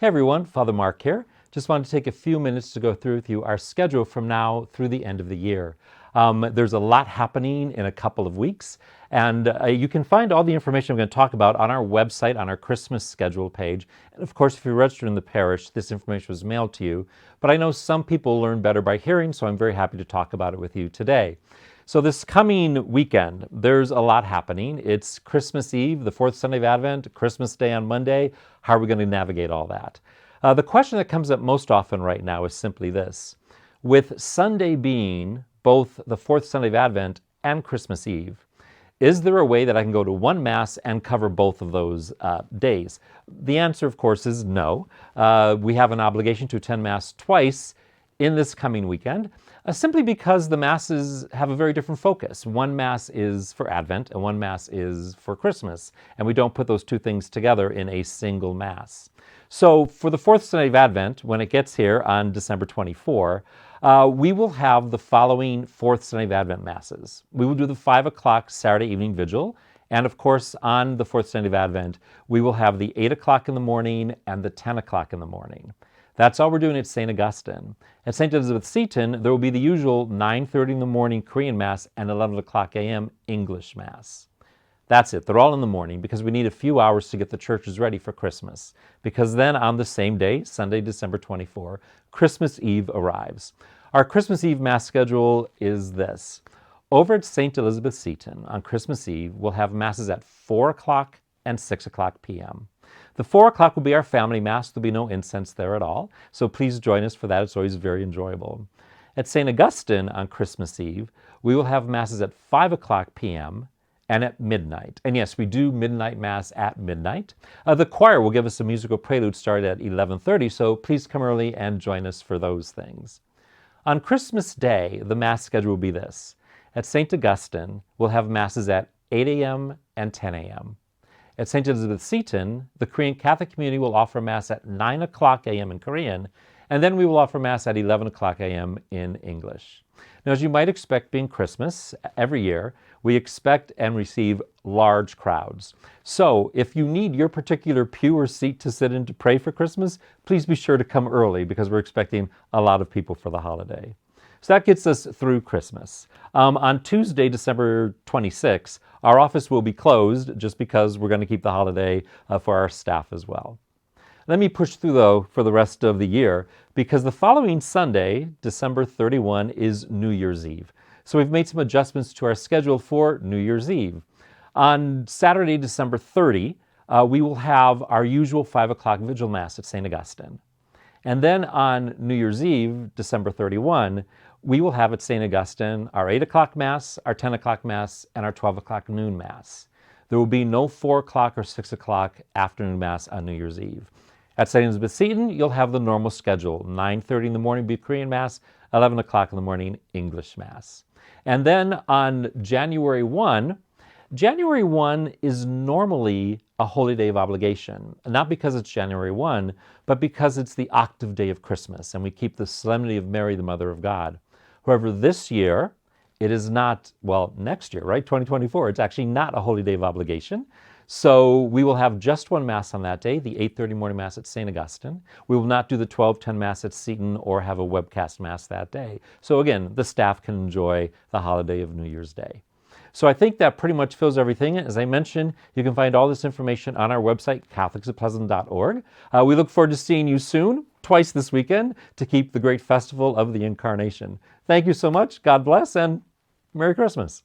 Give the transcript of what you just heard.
Hey everyone, Father Mark here. Just wanted to take a few minutes to go through with you our schedule from now through the end of the year. There's a lot happening in a couple of weeks, and you can find all the information I'm going to talk about on our website, on our Christmas schedule page. And of course, if you're registered in the parish, this information was mailed to you. But I know some people learn better by hearing, so I'm very happy to talk about it with you today. So this coming weekend, there's a lot happening. It's Christmas Eve, the fourth Sunday of Advent, Christmas Day on Monday. How are we going to navigate all that? The question that comes up most often right now is simply this. With Sunday being both the fourth Sunday of Advent and Christmas Eve, is there a way that I can go to one Mass and cover both of those days? The answer, of course, is no. We have an obligation to attend Mass twice in this coming weekend, simply because the Masses have a very different focus. One Mass is for Advent and one Mass is for Christmas, and we don't put those two things together in a single Mass. So for the fourth Sunday of Advent, when it gets here on December 24, we will have the following fourth Sunday of Advent Masses. We will do the 5 o'clock Saturday evening vigil, and of course on the fourth Sunday of Advent, we will have the 8 o'clock in the morning and the 10 o'clock in the morning. That's all we're doing at St. Augustine. At St. Elizabeth Seton, there will be the usual 9:30 in the morning Korean Mass and 11 o'clock a.m. English Mass. That's it. They're all in the morning because we need a few hours to get the churches ready for Christmas. Because then on the same day, Sunday, December 24, Christmas Eve arrives. Our Christmas Eve Mass schedule is this. Over at St. Elizabeth Seton on Christmas Eve, we'll have Masses at 4 o'clock and 6 o'clock p.m. The 4 o'clock will be our family Mass. There'll be no incense there at all. So please join us for that. It's always very enjoyable. At St. Augustine on Christmas Eve, we will have Masses at 5 o'clock p.m. and at midnight. And yes, we do midnight Mass at midnight. The choir will give us a musical prelude started at 11:30, so please come early and join us for those things. On Christmas Day, the Mass schedule will be this. At St. Augustine, we'll have Masses at 8 a.m. and 10 a.m. At St. Elizabeth Seton, the Korean Catholic community will offer Mass at 9 o'clock a.m. in Korean, and then we will offer Mass at 11 o'clock a.m. in English. Now, as you might expect being Christmas, every year, we expect and receive large crowds. So if you need your particular pew or seat to sit in to pray for Christmas, please be sure to come early because we're expecting a lot of people for the holiday. So that gets us through Christmas. On Tuesday, December 26, our office will be closed just because we're going to keep the holiday for our staff as well. Let me push through, though, for the rest of the year, because the following Sunday, December 31, is New Year's Eve. So we've made some adjustments to our schedule for New Year's Eve. On Saturday, December 30, we will have our usual 5 o'clock Vigil Mass at St. Augustine. And then on New Year's Eve, December 31, we will have at St. Augustine our 8 o'clock Mass, our 10 o'clock Mass, and our 12 o'clock noon Mass. There will be no 4 o'clock or 6 o'clock afternoon Mass on New Year's Eve. At St. Elizabeth Seton, you'll have the normal schedule. 9:30 in the morning be Korean Mass, 11 o'clock in the morning English Mass. And then on January 1 is normally a holy day of obligation, not because it's January 1, but because it's the octave day of Christmas, and we keep the solemnity of Mary, the Mother of God. However, this year, it is not, well, next year, right, 2024, it's actually not a holy day of obligation. So we will have just one Mass on that day, the 8:30 morning Mass at St. Augustine. We will not do the 12:10 Mass at Seton or have a webcast Mass that day. So again, the staff can enjoy the holiday of New Year's Day. So I think that pretty much fills everything. As I mentioned, you can find all this information on our website, catholicsofpleasant.org. We look forward to seeing you soon, twice this weekend, to keep the great festival of the Incarnation. Thank you so much. God bless, and Merry Christmas.